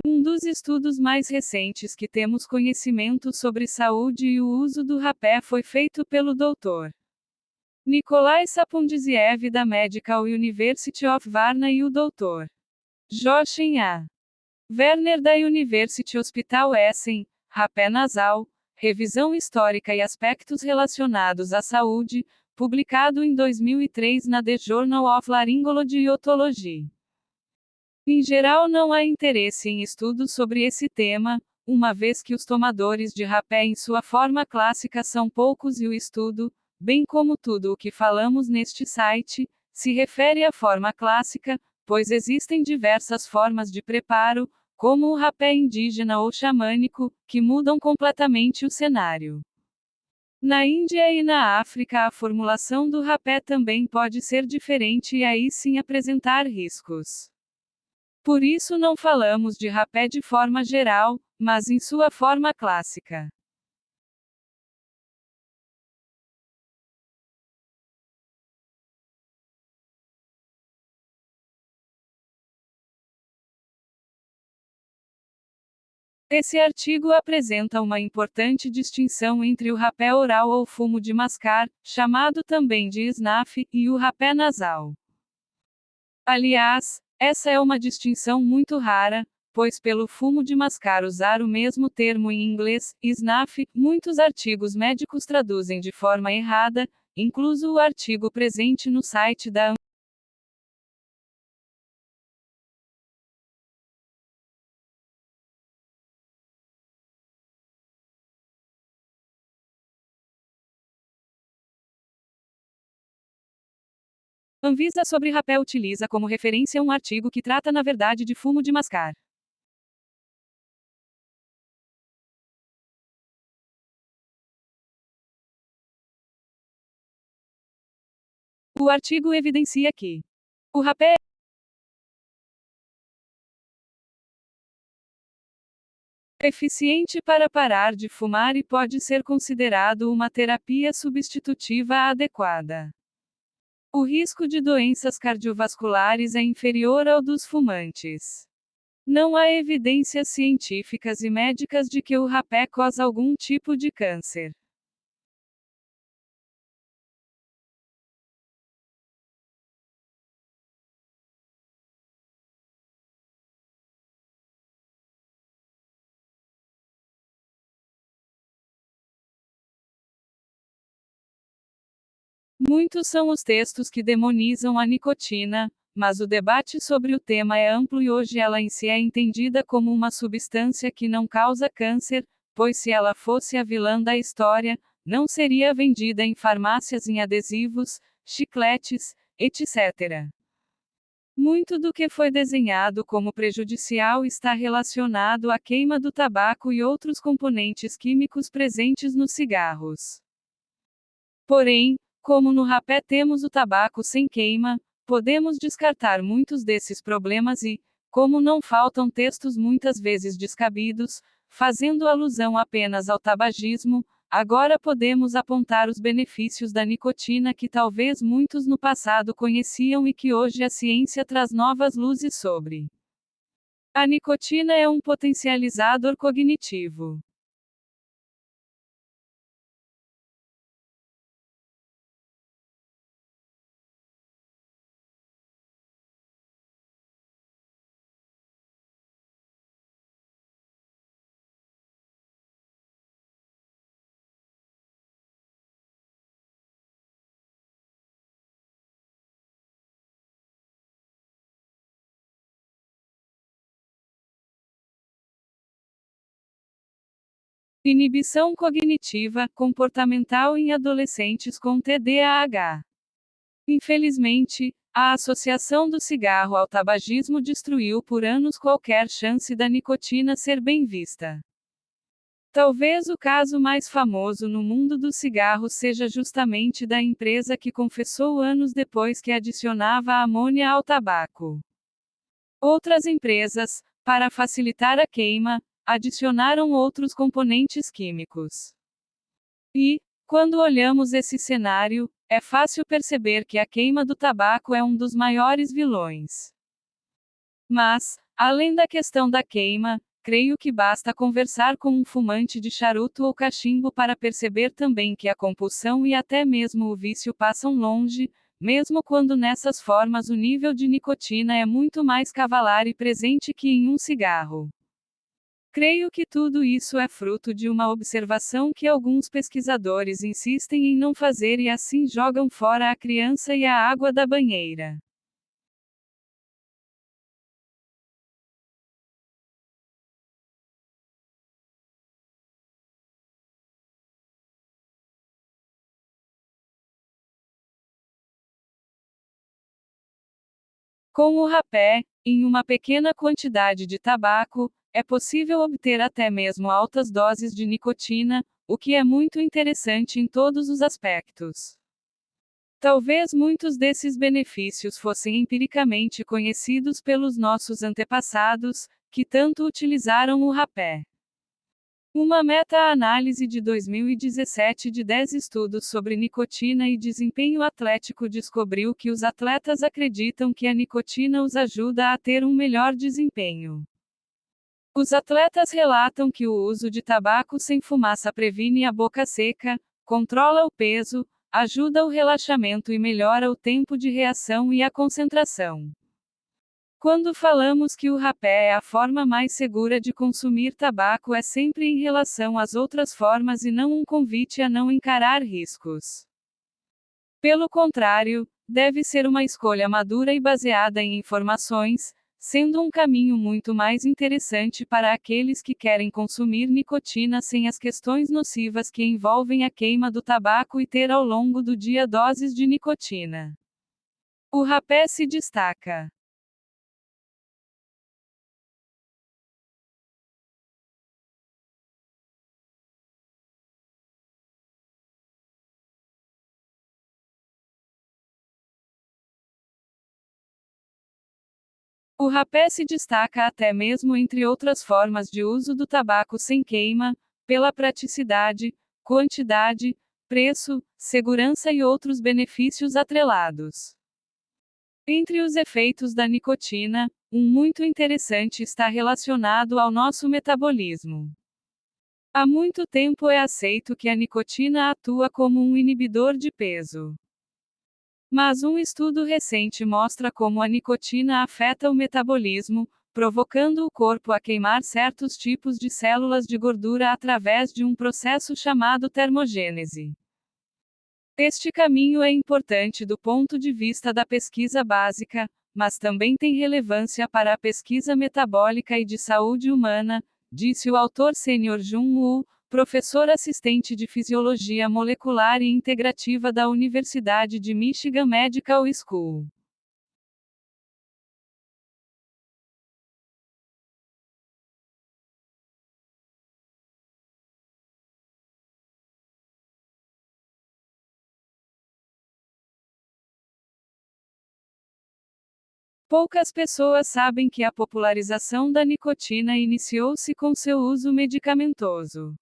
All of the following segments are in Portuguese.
Um dos estudos mais recentes que temos conhecimento sobre saúde e o uso do rapé foi feito pelo Dr. Nikolai Sapundiziev da Medical University of Varna e o Dr. Jochen A. Werner da University Hospital Essen. Rapé nasal, revisão histórica e aspectos relacionados à saúde, publicado em 2003 na The Journal of Laryngology e Otology. Em geral, não há interesse em estudos sobre esse tema, uma vez que os tomadores de rapé em sua forma clássica são poucos e o estudo, bem como tudo o que falamos neste site, se refere à forma clássica, pois existem diversas formas de preparo, como o rapé indígena ou xamânico, que mudam completamente o cenário. Na Índia e na África, a formulação do rapé também pode ser diferente e aí sim apresentar riscos. Por isso não falamos de rapé de forma geral, mas em sua forma clássica. Esse artigo apresenta uma importante distinção entre o rapé oral ou fumo de mascar, chamado também de snuff, e o rapé nasal. Aliás, essa é uma distinção muito rara, pois pelo fumo de mascar usar o mesmo termo em inglês, snuff, muitos artigos médicos traduzem de forma errada, incluso o artigo presente no site da Anvisa sobre rapé utiliza como referência um artigo que trata na verdade de fumo de mascar. O artigo evidencia que o rapé é eficiente para parar de fumar e pode ser considerado uma terapia substitutiva adequada. O risco de doenças cardiovasculares é inferior ao dos fumantes. Não há evidências científicas e médicas de que o rapé causa algum tipo de câncer. Muitos são os textos que demonizam a nicotina, mas o debate sobre o tema é amplo e hoje ela em si é entendida como uma substância que não causa câncer, pois se ela fosse a vilã da história, não seria vendida em farmácias em adesivos, chicletes, etc. Muito do que foi desenhado como prejudicial está relacionado à queima do tabaco e outros componentes químicos presentes nos cigarros. Porém, como no rapé temos o tabaco sem queima, podemos descartar muitos desses problemas e, como não faltam textos muitas vezes descabidos, fazendo alusão apenas ao tabagismo, agora podemos apontar os benefícios da nicotina que talvez muitos no passado conheciam e que hoje a ciência traz novas luzes sobre. A nicotina é um potencializador cognitivo. Inibição cognitiva, comportamental em adolescentes com TDAH. Infelizmente, a associação do cigarro ao tabagismo destruiu por anos qualquer chance da nicotina ser bem vista. Talvez o caso mais famoso no mundo do cigarro seja justamente da empresa que confessou anos depois que adicionava amônia ao tabaco. Outras empresas, para facilitar a queima, adicionaram outros componentes químicos. E, quando olhamos esse cenário, é fácil perceber que a queima do tabaco é um dos maiores vilões. Mas, Além da questão da queima, creio que basta conversar com um fumante de charuto ou cachimbo para perceber também que a compulsão e até mesmo o vício passam longe, mesmo quando nessas formas o nível de nicotina é muito mais cavalar e presente que em um cigarro. Creio que tudo isso é fruto de uma observação que alguns pesquisadores insistem em não fazer e assim jogam fora a criança e a água da banheira. Com o rapé, em uma pequena quantidade de tabaco, é possível obter até mesmo altas doses de nicotina, o que é muito interessante em todos os aspectos. Talvez muitos desses benefícios fossem empiricamente conhecidos pelos nossos antepassados, que tanto utilizaram o rapé. Uma meta-análise de 2017 de 10 estudos sobre nicotina e desempenho atlético descobriu que os atletas acreditam que a nicotina os ajuda a ter um melhor desempenho. Os atletas relatam que o uso de tabaco sem fumaça previne a boca seca, controla o peso, ajuda o relaxamento e melhora o tempo de reação e a concentração. Quando falamos que o rapé é a forma mais segura de consumir tabaco, é sempre em relação às outras formas e não um convite a não encarar riscos. Pelo contrário, deve ser uma escolha madura e baseada em informações, sendo um caminho muito mais interessante para aqueles que querem consumir nicotina sem as questões nocivas que envolvem a queima do tabaco e ter ao longo do dia doses de nicotina. O rapé se destaca. O rapé se destaca até mesmo entre outras formas de uso do tabaco sem queima, pela praticidade, quantidade, preço, segurança e outros benefícios atrelados. Entre os efeitos da nicotina, um muito interessante está relacionado ao nosso metabolismo. Há muito tempo é aceito que a nicotina atua como um inibidor de peso. Mas um estudo recente mostra como a nicotina afeta o metabolismo, provocando o corpo a queimar certos tipos de células de gordura através de um processo chamado termogênese. Este caminho é importante do ponto de vista da pesquisa básica, mas também tem relevância para a pesquisa metabólica e de saúde humana, disse o autor sênior Jun Woo, professor assistente de Fisiologia Molecular e Integrativa da Universidade de Michigan Medical School. Poucas pessoas sabem que a popularização da nicotina iniciou-se com seu uso medicamentoso.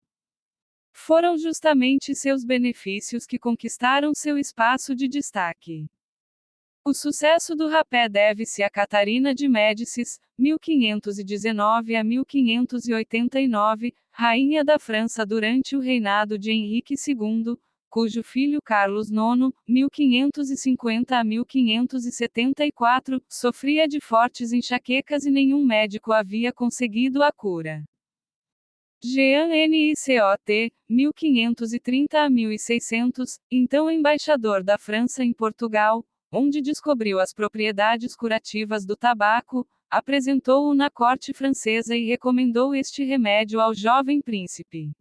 Foram justamente seus benefícios que conquistaram seu espaço de destaque. O sucesso do rapé deve-se a Catarina de Médicis, 1519 a 1589, rainha da França durante o reinado de Henrique II, cujo filho Carlos IX, 1550 a 1574, sofria de fortes enxaquecas e nenhum médico havia conseguido a cura. Jean Nicot, 1530 a 1600, então embaixador da França em Portugal, onde descobriu as propriedades curativas do tabaco, apresentou-o na corte francesa e recomendou este remédio ao jovem príncipe.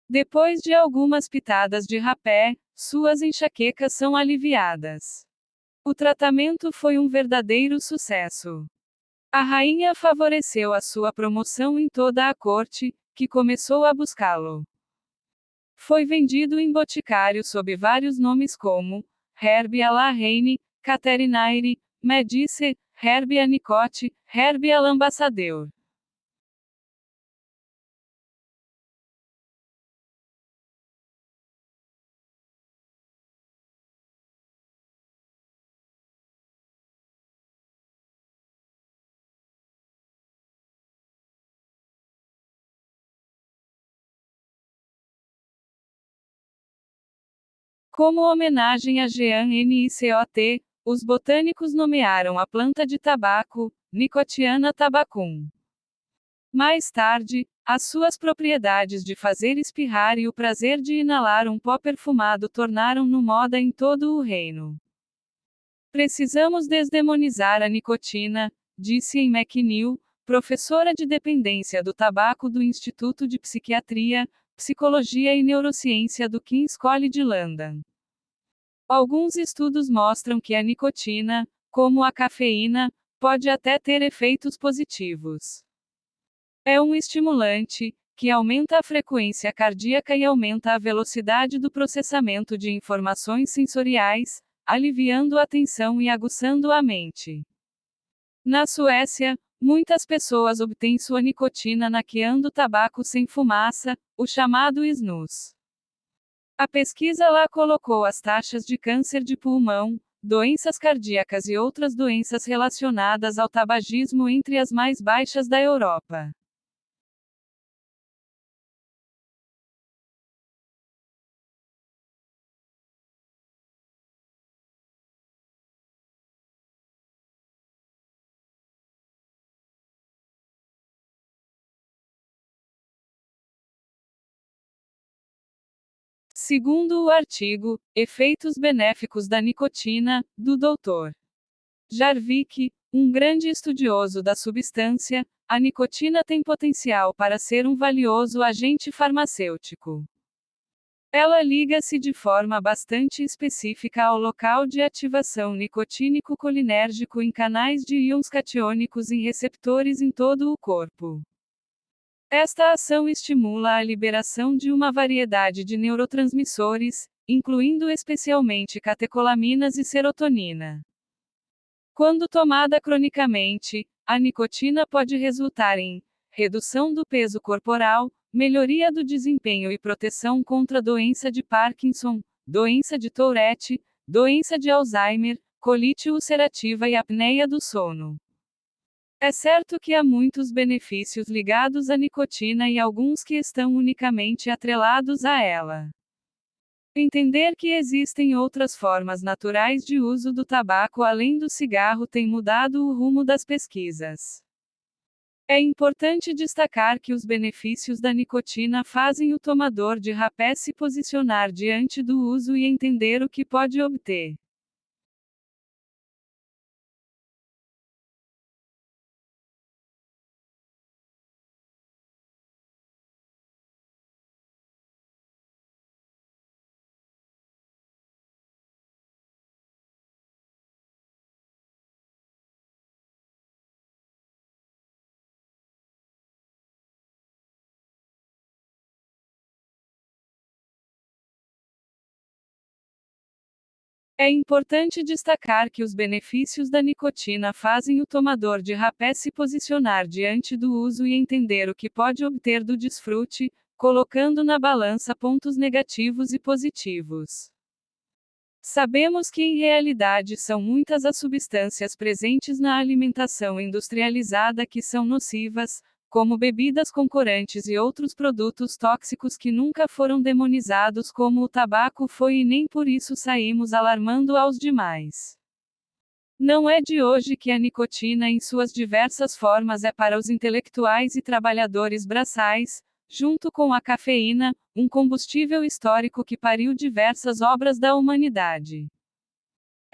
Depois de algumas pitadas de rapé, suas enxaquecas são aliviadas. O tratamento foi um verdadeiro sucesso. A rainha favoreceu a sua promoção em toda a corte, que começou a buscá-lo. Foi vendido em boticário sob vários nomes como Herbe à la Reine, Caterinaire, Medice, Herbe à Nicote, Herbe à l'Ambassadeur. Como homenagem a Jean Nicot, os botânicos nomearam a planta de tabaco, Nicotiana tabacum. Mais tarde, as suas propriedades de fazer espirrar e o prazer de inalar um pó perfumado tornaram-no moda em todo o reino. Precisamos desdemonizar a nicotina, disse em McNeil, professora de dependência do tabaco do Instituto de Psiquiatria, Psicologia e Neurociência do King's College London. Alguns estudos mostram que a nicotina, como a cafeína, pode até ter efeitos positivos. É um estimulante, que aumenta a frequência cardíaca e aumenta a velocidade do processamento de informações sensoriais, aliviando a tensão e aguçando a mente. Na Suécia, muitas pessoas obtêm sua nicotina naqueando tabaco sem fumaça, o chamado snus. A pesquisa lá colocou as taxas de câncer de pulmão, doenças cardíacas e outras doenças relacionadas ao tabagismo entre as mais baixas da Europa. Segundo o artigo Efeitos Benéficos da Nicotina, do Dr. Jarvik, um grande estudioso da substância, a nicotina tem potencial para ser um valioso agente farmacêutico. Ela liga-se de forma bastante específica ao local de ativação nicotínico-colinérgico em canais de íons catiônicos em receptores em todo o corpo. Esta ação estimula a liberação de uma variedade de neurotransmissores, incluindo especialmente catecolaminas e serotonina. Quando tomada cronicamente, a nicotina pode resultar em redução do peso corporal, melhoria do desempenho e proteção contra doença de Parkinson, doença de Tourette, doença de Alzheimer, colite ulcerativa e apneia do sono. É certo que há muitos benefícios ligados à nicotina e alguns que estão unicamente atrelados a ela. Entender que existem outras formas naturais de uso do tabaco além do cigarro tem mudado o rumo das pesquisas. É importante destacar que os benefícios da nicotina fazem o tomador de rapé se posicionar diante do uso e entender o que pode obter. É importante destacar que os benefícios da nicotina fazem o tomador de rapé se posicionar diante do uso e entender o que pode obter do desfrute, colocando na balança pontos negativos e positivos. Sabemos que em realidade são muitas as substâncias presentes na alimentação industrializada que são nocivas, como bebidas com corantes e outros produtos tóxicos que nunca foram demonizados como o tabaco foi e nem por isso saímos alarmando aos demais. Não é de hoje que a nicotina em suas diversas formas é para os intelectuais e trabalhadores braçais, junto com a cafeína, um combustível histórico que pariu diversas obras da humanidade.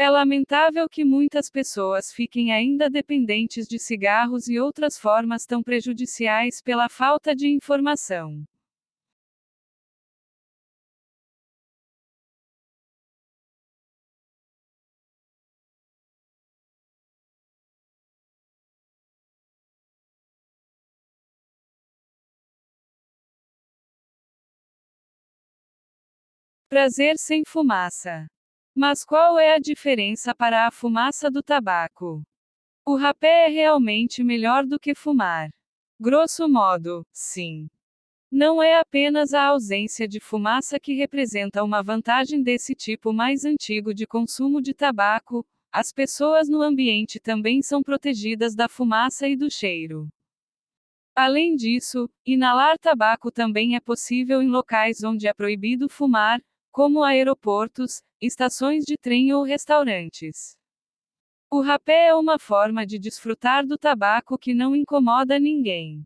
É lamentável que muitas pessoas fiquem ainda dependentes de cigarros e outras formas tão prejudiciais pela falta de informação. Prazer sem fumaça. Mas qual é a diferença para a fumaça do tabaco? O rapé é realmente melhor do que fumar? Grosso modo, sim. Não é apenas a ausência de fumaça que representa uma vantagem desse tipo mais antigo de consumo de tabaco, as pessoas no ambiente também são protegidas da fumaça e do cheiro. Além disso, inalar tabaco também é possível em locais onde é proibido fumar, como aeroportos, estações de trem ou restaurantes. O rapé é uma forma de desfrutar do tabaco que não incomoda ninguém.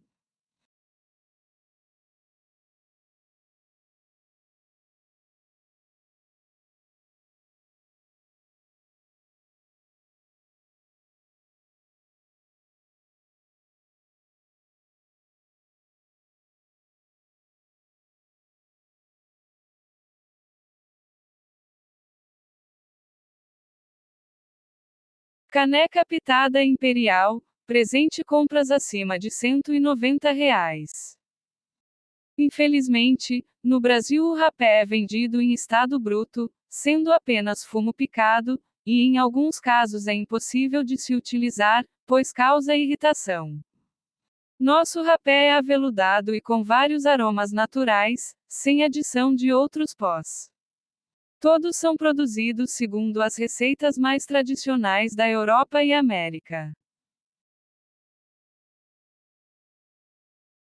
Caneca pitada imperial, presente compras acima de R$ 190. Infelizmente, no Brasil o rapé é vendido em estado bruto, sendo apenas fumo picado, e em alguns casos é impossível de se utilizar, pois causa irritação. Nosso rapé é aveludado e com vários aromas naturais, sem adição de outros pós. Todos são produzidos segundo as receitas mais tradicionais da Europa e América.